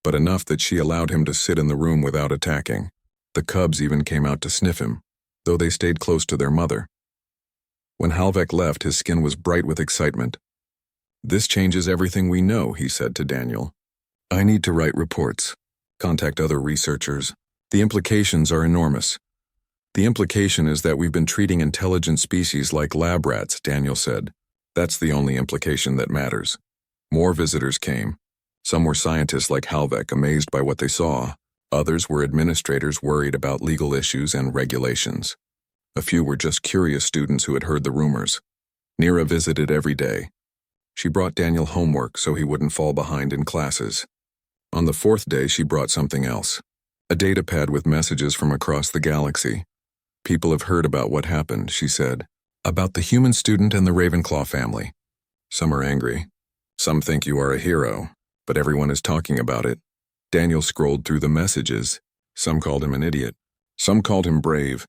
but enough that she allowed him to sit in the room without attacking. The cubs even came out to sniff him, though they stayed close to their mother. When Halvek left, his skin was bright with excitement. "This changes everything we know," he said to Daniel. "I need to write reports, contact other researchers. The implications are enormous." "The implication is that we've been treating intelligent species like lab rats," Daniel said. "That's the only implication that matters." More visitors came. Some were scientists like Halvek, amazed by what they saw. Others were administrators worried about legal issues and regulations. A few were just curious students who had heard the rumors. Nira visited every day. She brought Daniel homework so he wouldn't fall behind in classes. On the fourth day, she brought something else. A datapad with messages from across the galaxy. "People have heard about what happened," she said. "About the human student and the Ravenclaw family. Some are angry. Some think you are a hero, but everyone is talking about it." Daniel scrolled through the messages. Some called him an idiot. Some called him brave.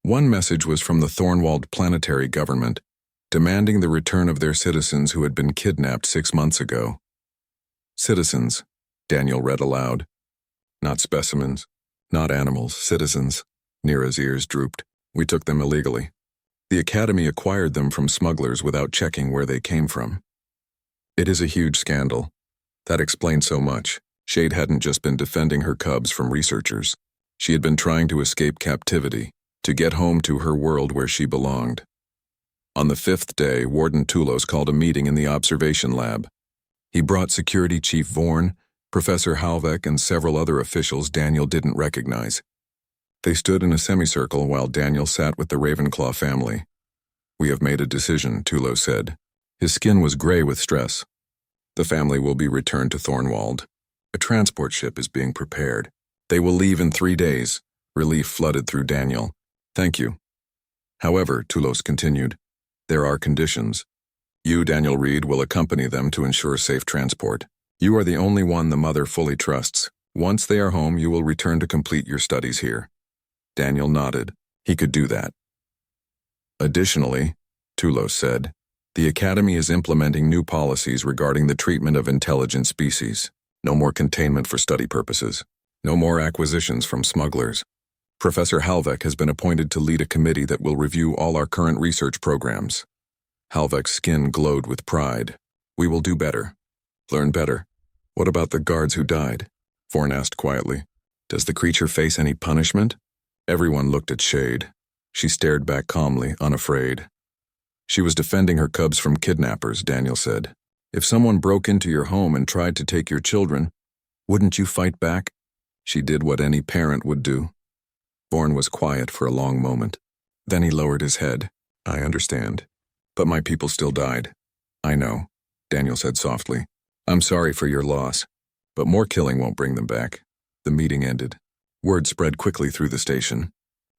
One message was from the Thornwald planetary government, demanding the return of their citizens who had been kidnapped 6 months ago. "Citizens," Daniel read aloud. "Not specimens, not animals, citizens." Nira's ears drooped. "We took them illegally. The Academy acquired them from smugglers without checking where they came from. It is a huge scandal. That explained so much. Shade hadn't just been defending her cubs from researchers. She had been trying to escape captivity, to get home to her world where she belonged." On the 5th day, Warden Tulos called a meeting in the observation lab. He brought Security Chief Vorn, Professor Halvek, and several other officials Daniel didn't recognize. They stood in a semicircle while Daniel sat with the Ravenclaw family. "We have made a decision," Tulos said. His skin was gray with stress. "The family will be returned to Thornwald. A transport ship is being prepared. They will leave in 3 days." Relief flooded through Daniel. "Thank you." "However," Tulos continued, "there are conditions. You, Daniel Reed, will accompany them to ensure safe transport. You are the only one the mother fully trusts. Once they are home, you will return to complete your studies here." Daniel nodded. He could do that. "Additionally," Tulos said, "the Academy is implementing new policies regarding the treatment of intelligent species. No more containment for study purposes. No more acquisitions from smugglers. Professor Halvek has been appointed to lead a committee that will review all our current research programs." Halvek's skin glowed with pride. "We will do better. Learn better." "What about the guards who died?" Vorn asked quietly. "Does the creature face any punishment?" Everyone looked at Shade. She stared back calmly, unafraid. She was defending her cubs from kidnappers, Daniel said. If someone broke into your home and tried to take your children, wouldn't you fight back? She did what any parent would do. Bourne was quiet for a long moment. Then he lowered his head. I understand. But my people still died. I know, Daniel said softly. I'm sorry for your loss, but more killing won't bring them back. The meeting ended. Word spread quickly through the station.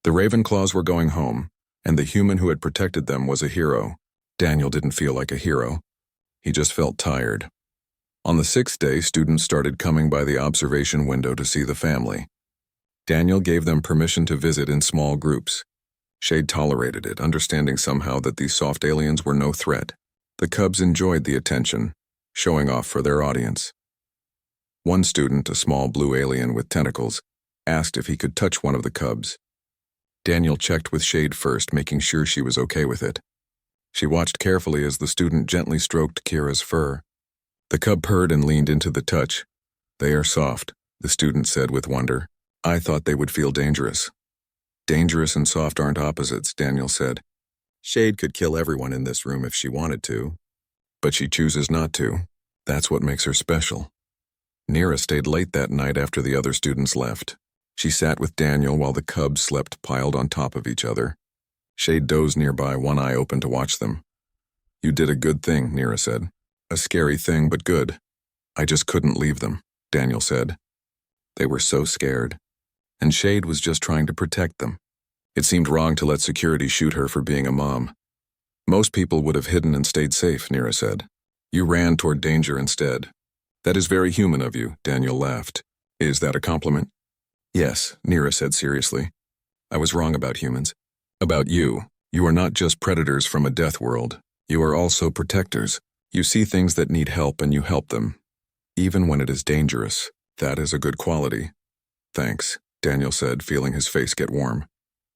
The Ravenclaws were going home, and the human who had protected them was a hero. Daniel didn't feel like a hero. He just felt tired. On the 6th day, students started coming by the observation window to see the family. Daniel gave them permission to visit in small groups. Shade tolerated it, understanding somehow that these soft aliens were no threat. The cubs enjoyed the attention, showing off for their audience. One student, a small blue alien with tentacles, asked if he could touch one of the cubs. Daniel checked with Shade first, making sure she was okay with it. She watched carefully as the student gently stroked Kira's fur. The cub purred and leaned into the touch. They are soft, the student said with wonder. I thought they would feel dangerous. Dangerous and soft aren't opposites, Daniel said. Shade could kill everyone in this room if she wanted to, but she chooses not to. That's what makes her special. Nira stayed late that night after the other students left. She sat with Daniel while the cubs slept piled on top of each other. Shade dozed nearby, one eye open to watch them. You did a good thing, Nira said. A scary thing, but good. I just couldn't leave them, Daniel said. They were so scared. And Shade was just trying to protect them. It seemed wrong to let security shoot her for being a mom. Most people would have hidden and stayed safe, Nira said. You ran toward danger instead. That is very human of you, Daniel laughed. Is that a compliment? Yes, Nira said seriously. I was wrong about humans. About you. You are not just predators from a death world. You are also protectors. You see things that need help and you help them. Even when it is dangerous. That is a good quality. Thanks, Daniel said, feeling his face get warm.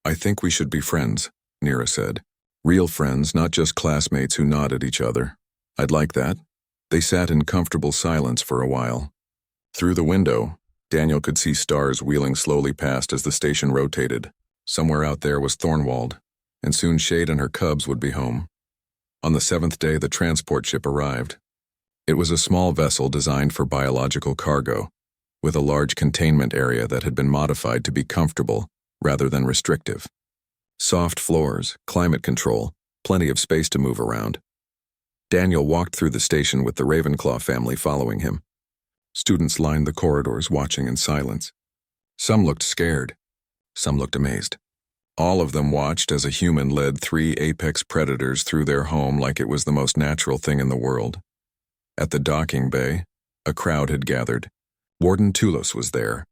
I think we should be friends, Nira said. Real friends, not just classmates who nod at each other. I'd like that. They sat in comfortable silence for a while. Through the window, Daniel could see stars wheeling slowly past as the station rotated. Somewhere out there was Thornwald, and soon Shade and her cubs would be home. On the 7th day, the transport ship arrived. It was a small vessel designed for biological cargo, with a large containment area that had been modified to be comfortable rather than restrictive. Soft floors, climate control, plenty of space to move around. Daniel walked through the station with the Ravenclaw family following him. Students lined the corridors, watching in silence. Some looked scared. Some looked amazed. All of them watched as a human led 3 apex predators through their home like it was the most natural thing in the world. At the docking bay, a crowd had gathered. Warden Tulos was there,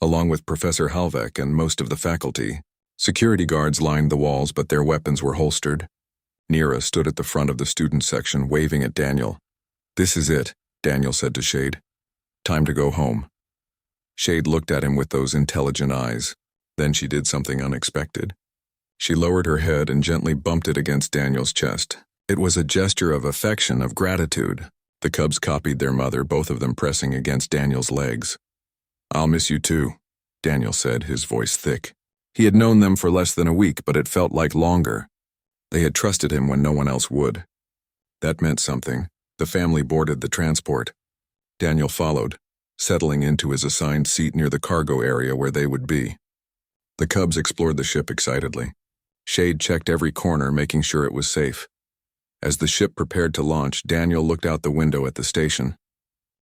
along with Professor Halvek and most of the faculty. Security guards lined the walls, but their weapons were holstered. Nira stood at the front of the student section, waving at Daniel. This is it, Daniel said to Shade. Time to go home. Shade looked at him with those intelligent eyes. Then she did something unexpected. She lowered her head and gently bumped it against Daniel's chest. It was a gesture of affection, of gratitude. The cubs copied their mother, both of them pressing against Daniel's legs. I'll miss you too, Daniel said, his voice thick. He had known them for less than a week, but it felt like longer. They had trusted him when no one else would. That meant something. The family boarded the transport. Daniel followed, settling into his assigned seat near the cargo area where they would be. The cubs explored the ship excitedly. Shade checked every corner, making sure it was safe. As the ship prepared to launch, Daniel looked out the window at the station,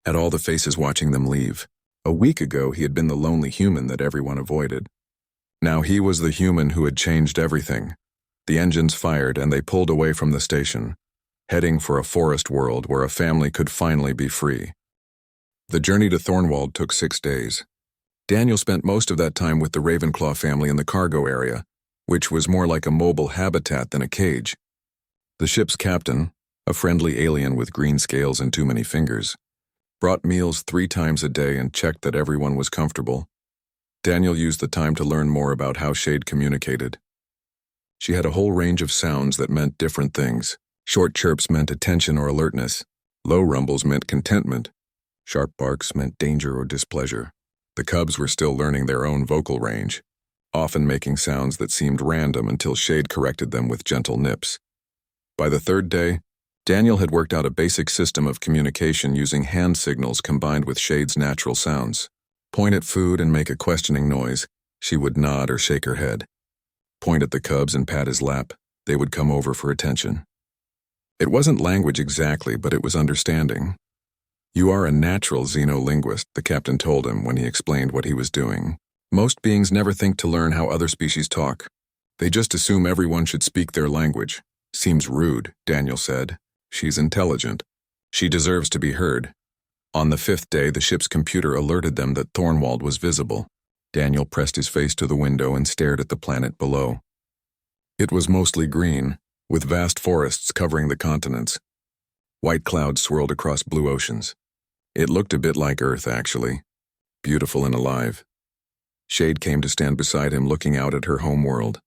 at all the faces watching them leave. A week ago, he had been the lonely human that everyone avoided. Now he was the human who had changed everything. The engines fired and they pulled away from the station, heading for a forest world where a family could finally be free. The journey to Thornwald took 6 days. Daniel spent most of that time with the Ravenclaw family in the cargo area, which was more like a mobile habitat than a cage. The ship's captain, a friendly alien with green scales and too many fingers, brought meals 3 times a day and checked that everyone was comfortable. Daniel used the time to learn more about how Shade communicated. She had a whole range of sounds that meant different things. Short chirps meant attention or alertness. Low rumbles meant contentment. Sharp barks meant danger or displeasure. The cubs were still learning their own vocal range. often making sounds that seemed random until Shade corrected them with gentle nips. By the third day, Daniel had worked out a basic system of communication using hand signals combined with Shade's natural sounds. Point at food and make a questioning noise. She would nod or shake her head. Point at the cubs and pat his lap. They would come over for attention. It wasn't language exactly, but it was understanding. "You are a natural xenolinguist," the captain told him when he explained what he was doing. "Most beings never think to learn how other species talk. They just assume everyone should speak their language." "Seems rude," Daniel said. "She's intelligent. She deserves to be heard." On the fifth day, the ship's computer alerted them that Thornwald was visible. Daniel pressed his face to the window and stared at the planet below. It was mostly green, with vast forests covering the continents. White clouds swirled across blue oceans. It looked a bit like Earth, actually. Beautiful and alive. Shade came to stand beside him, looking out at her home world.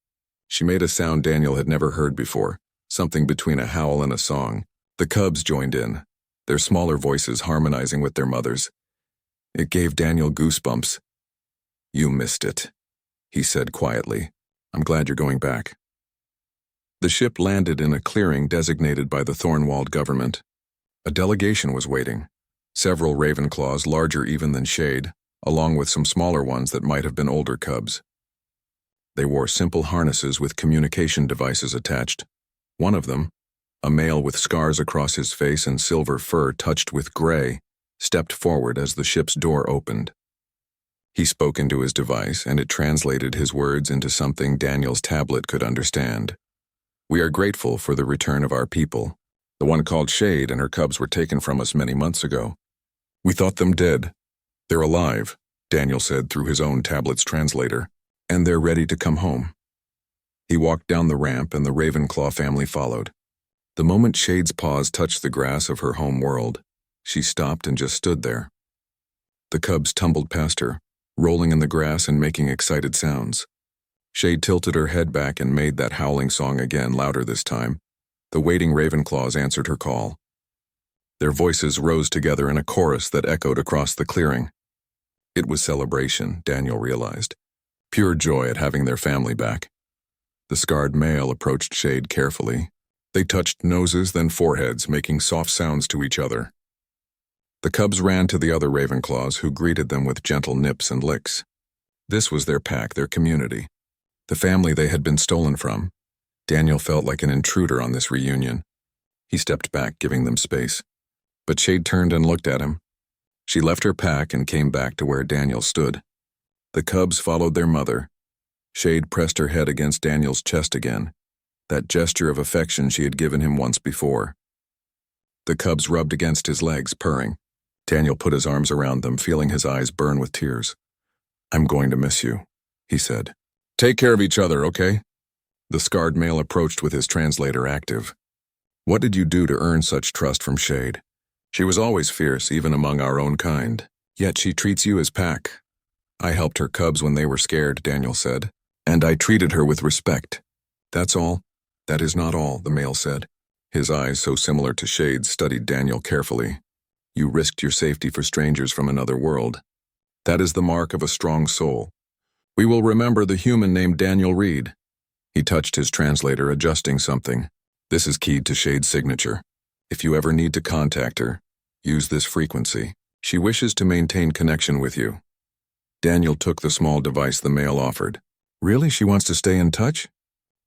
She made a sound Daniel had never heard before, something between a howl and a song. The cubs joined in, their smaller voices harmonizing with their mothers. It gave Daniel goosebumps. "You missed it," he said quietly. "I'm glad you're going back." The ship landed in a clearing designated by the Thornwald government. A delegation was waiting, several Ravenclaws larger even than Shade, along with some smaller ones that might have been older cubs. They wore simple harnesses with communication devices attached. One of them, a male with scars across his face and silver fur touched with gray, stepped forward as the ship's door opened. He spoke into his device, and it translated his words into something Daniel's tablet could understand. "We are grateful for the return of our people. The one called Shade and her cubs were taken from us many months ago. We thought them dead. They're alive," Daniel said through his own tablet's translator, "and they're ready to come home." He walked down the ramp and the Ravenclaw family followed. The moment Shade's paws touched the grass of her home world, she stopped and just stood there. The cubs tumbled past her, rolling in the grass and making excited sounds. Shade tilted her head back and made that howling song again, louder this time. The waiting Ravenclaws answered her call. Their voices rose together in a chorus that echoed across the clearing. It was celebration, Daniel realized. Pure joy at having their family back. The scarred male approached Shade carefully. They touched noses, then foreheads, making soft sounds to each other. The cubs ran to the other Ravenclaws, who greeted them with gentle nips and licks. This was their pack, their community. The family they had been stolen from. Daniel felt like an intruder on this reunion. He stepped back, giving them space. But Shade turned and looked at him. She left her pack and came back to where Daniel stood. The cubs followed their mother. Shade pressed her head against Daniel's chest again, that gesture of affection she had given him once before. The cubs rubbed against his legs, purring. Daniel put his arms around them, feeling his eyes burn with tears. "I'm going to miss you," he said. "Take care of each other, okay?" The scarred male approached with his translator active. "What did you do to earn such trust from Shade? She was always fierce, even among our own kind. Yet she treats you as pack." "I helped her cubs when they were scared," Daniel said. "And I treated her with respect." "That's all?" "That is not all," the male said. His eyes, so similar to Shade's, studied Daniel carefully. "You risked your safety for strangers from another world. That is the mark of a strong soul. We will remember the human named Daniel Reed." He touched his translator, adjusting something. "This is keyed to Shade's signature. If you ever need to contact her, use this frequency. She wishes to maintain connection with you." Daniel took the small device the male offered. "Really? She wants to stay in touch?"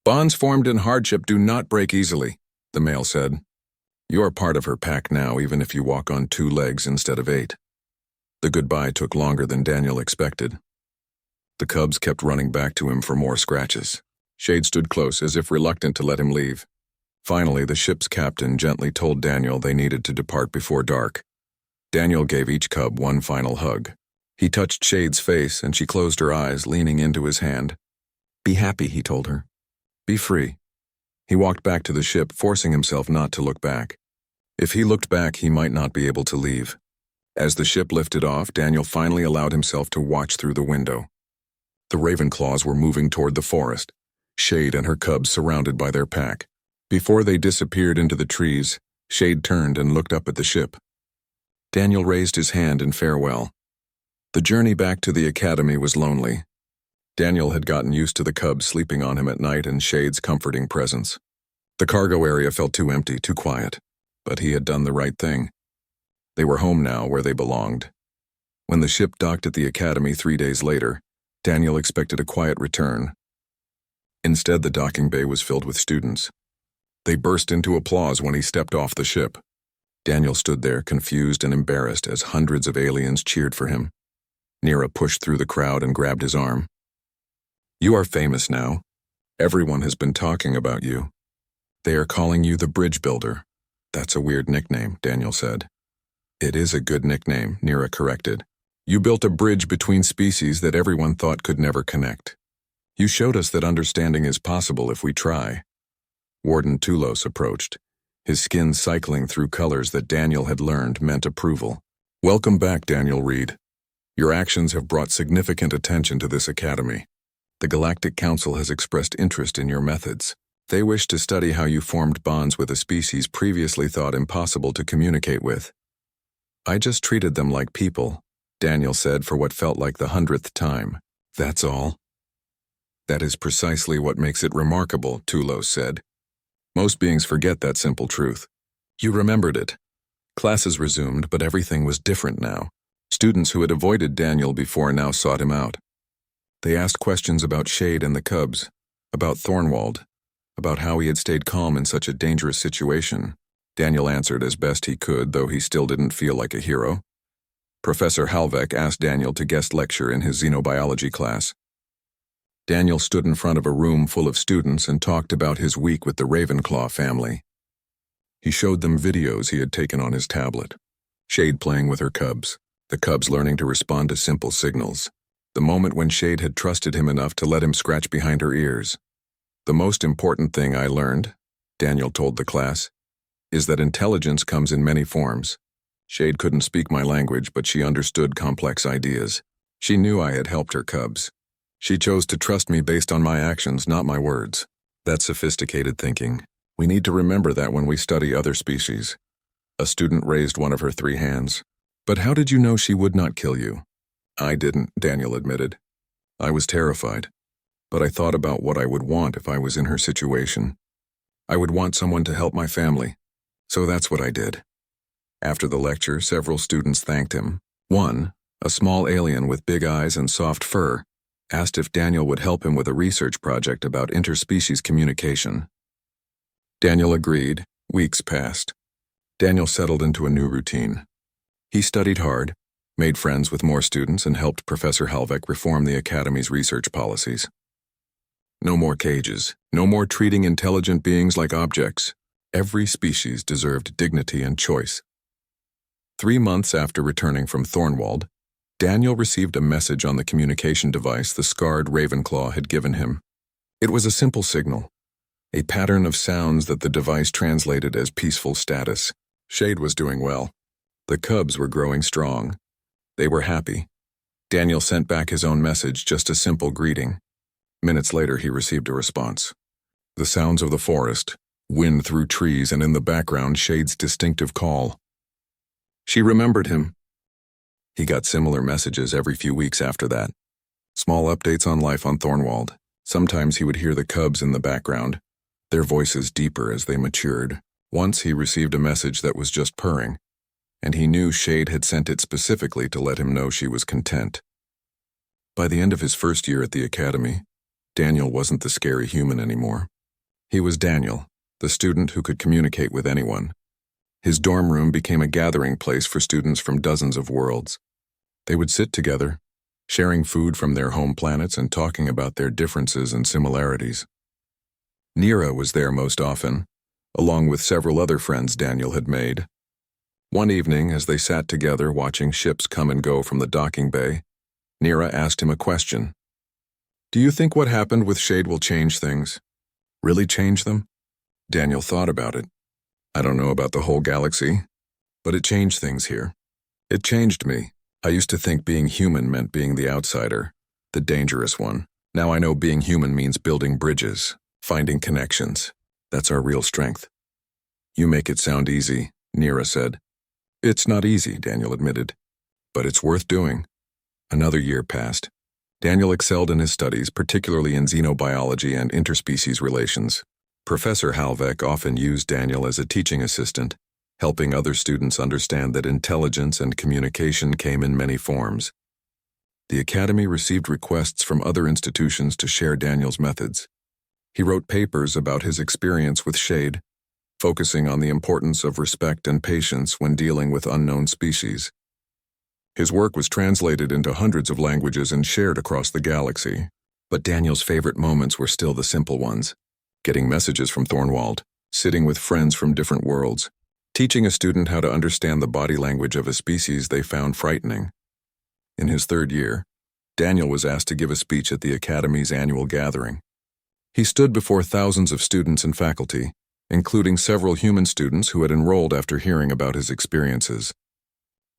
"Bonds formed in hardship do not break easily," the male said. "You are part of her pack now, even if you walk on 2 legs instead of 8. The goodbye took longer than Daniel expected. The cubs kept running back to him for more scratches. Shade stood close, as if reluctant to let him leave. Finally, the ship's captain gently told Daniel they needed to depart before dark. Daniel gave each cub one final hug. He touched Shade's face, and she closed her eyes, leaning into his hand. "Be happy," he told her. "Be free." He walked back to the ship, forcing himself not to look back. If he looked back, he might not be able to leave. As the ship lifted off, Daniel finally allowed himself to watch through the window. The Ravenclaws were moving toward the forest, Shade and her cubs surrounded by their pack. Before they disappeared into the trees, Shade turned and looked up at the ship. Daniel raised his hand in farewell. The journey back to the academy was lonely. Daniel had gotten used to the cubs sleeping on him at night and Shade's comforting presence. The cargo area felt too empty, too quiet, but he had done the right thing. They were home now, where they belonged. When the ship docked at the academy 3 days later, Daniel expected a quiet return. Instead, the docking bay was filled with students. They burst into applause when he stepped off the ship. Daniel stood there, confused and embarrassed, as hundreds of aliens cheered for him. Nira pushed through the crowd and grabbed his arm. "You are famous now. Everyone has been talking about you. They are calling you the Bridge Builder." "That's a weird nickname," Daniel said. "It is a good nickname," Nira corrected. "You built a bridge between species that everyone thought could never connect. You showed us that understanding is possible if we try." Warden Tulos approached, his skin cycling through colors that Daniel had learned meant approval. "Welcome back, Daniel Reed. Your actions have brought significant attention to this academy. The Galactic Council has expressed interest in your methods. They wish to study how you formed bonds with a species previously thought impossible to communicate with." "I just treated them like people," Daniel said for what felt like the 100th time. "That's all?" "That is precisely what makes it remarkable," Tulos said. "Most beings forget that simple truth. You remembered it." Classes resumed, but everything was different now. Students who had avoided Daniel before now sought him out. They asked questions about Shade and the cubs, about Thornwald, about how he had stayed calm in such a dangerous situation. Daniel answered as best he could, though he still didn't feel like a hero. Professor Halvek asked Daniel to guest lecture in his xenobiology class. Daniel stood in front of a room full of students and talked about his week with the Ravenclaw family. He showed them videos he had taken on his tablet. Shade playing with her cubs, the cubs learning to respond to simple signals. The moment when Shade had trusted him enough to let him scratch behind her ears. "The most important thing I learned," Daniel told the class, "is that intelligence comes in many forms. Shade couldn't speak my language, but she understood complex ideas. She knew I had helped her cubs. She chose to trust me based on my actions, not my words. That's sophisticated thinking. We need to remember that when we study other species." A student raised one of her 3 hands. "But how did you know she would not kill you?" "I didn't," Daniel admitted. "I was terrified. But I thought about what I would want if I was in her situation. I would want someone to help my family. So that's what I did." After the lecture, several students thanked him. One, a small alien with big eyes and soft fur, asked if Daniel would help him with a research project about interspecies communication. Daniel agreed. Weeks passed. Daniel settled into a new routine. He studied hard, made friends with more students, and helped Professor Halvek reform the Academy's research policies. No more cages, no more treating intelligent beings like objects. Every species deserved dignity and choice. 3 months after returning from Thornwald, Daniel received a message on the communication device the scarred Ravenclaw had given him. It was a simple signal, a pattern of sounds that the device translated as peaceful status. Shade was doing well. The cubs were growing strong. They were happy. Daniel sent back his own message, just a simple greeting. Minutes later, he received a response. The sounds of the forest, wind through trees, and in the background, Shade's distinctive call. She remembered him. He got similar messages every few weeks after that. Small updates on life on Thornwald. Sometimes he would hear the cubs in the background, their voices deeper as they matured. Once he received a message that was just purring, and he knew Shade had sent it specifically to let him know she was content. By the end of his first year at the academy, Daniel wasn't the scary human anymore. He was Daniel, the student who could communicate with anyone. His dorm room became a gathering place for students from dozens of worlds. They would sit together, sharing food from their home planets and talking about their differences and similarities. Nira was there most often, along with several other friends Daniel had made. One evening, as they sat together watching ships come and go from the docking bay, Nira asked him a question. "Do you think what happened with Shade will change things? Really change them?" Daniel thought about it. "I don't know about the whole galaxy, but it changed things here. It changed me. I used to think being human meant being the outsider, the dangerous one. Now I know being human means building bridges, finding connections. That's our real strength." "You make it sound easy," Nira said. "It's not easy," Daniel admitted, "but it's worth doing." Another year passed. Daniel excelled in his studies, particularly in xenobiology and interspecies relations. Professor Halvek often used Daniel as a teaching assistant, helping other students understand that intelligence and communication came in many forms. The Academy received requests from other institutions to share Daniel's methods. He wrote papers about his experience with shade, focusing on the importance of respect and patience when dealing with unknown species. His work was translated into hundreds of languages and shared across the galaxy. But Daniel's favorite moments were still the simple ones: getting messages from Thornwald, sitting with friends from different worlds, teaching a student how to understand the body language of a species they found frightening. In his third year, Daniel was asked to give a speech at the Academy's annual gathering. He stood before thousands of students and faculty, including several human students who had enrolled after hearing about his experiences.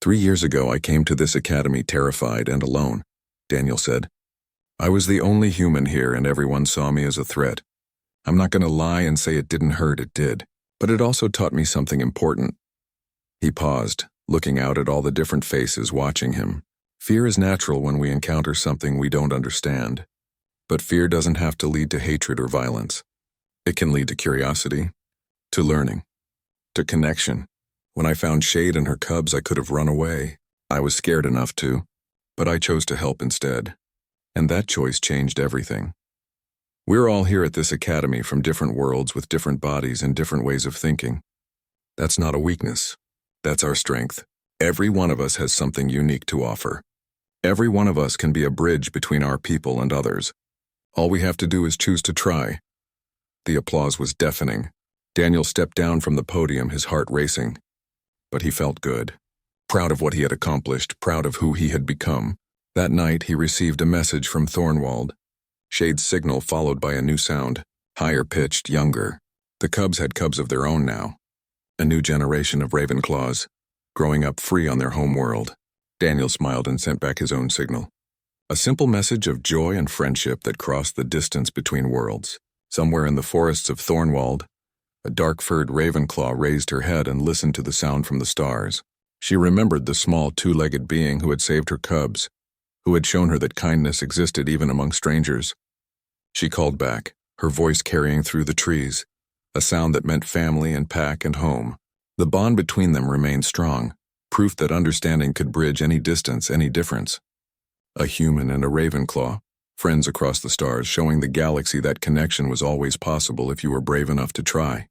3 years ago, I came to this academy terrified and alone, Daniel said. I was the only human here and everyone saw me as a threat. I'm not going to lie and say it didn't hurt, it did. But it also taught me something important. He paused, looking out at all the different faces watching him. Fear is natural when we encounter something we don't understand. But fear doesn't have to lead to hatred or violence. It can lead to curiosity, to learning, to connection. When I found Shade and her cubs, I could have run away. I was scared enough to, but I chose to help instead. And that choice changed everything. We're all here at this academy from different worlds with different bodies and different ways of thinking. That's not a weakness. That's our strength. Every one of us has something unique to offer. Every one of us can be a bridge between our people and others. All we have to do is choose to try. The applause was deafening. Daniel stepped down from the podium, his heart racing. But he felt good. Proud of what he had accomplished, proud of who he had become. That night, he received a message from Thornwald. Shade's signal followed by a new sound, higher pitched, younger. The cubs had cubs of their own now. A new generation of Ravenclaws, growing up free on their home world. Daniel smiled and sent back his own signal. A simple message of joy and friendship that crossed the distance between worlds. Somewhere in the forests of Thornwald, a dark-furred Ravenclaw raised her head and listened to the sound from the stars. She remembered the small two-legged being who had saved her cubs, who had shown her that kindness existed even among strangers. She called back, her voice carrying through the trees, a sound that meant family and pack and home. The bond between them remained strong, proof that understanding could bridge any distance, any difference. A human and a Ravenclaw, friends across the stars, showing the galaxy that connection was always possible if you were brave enough to try.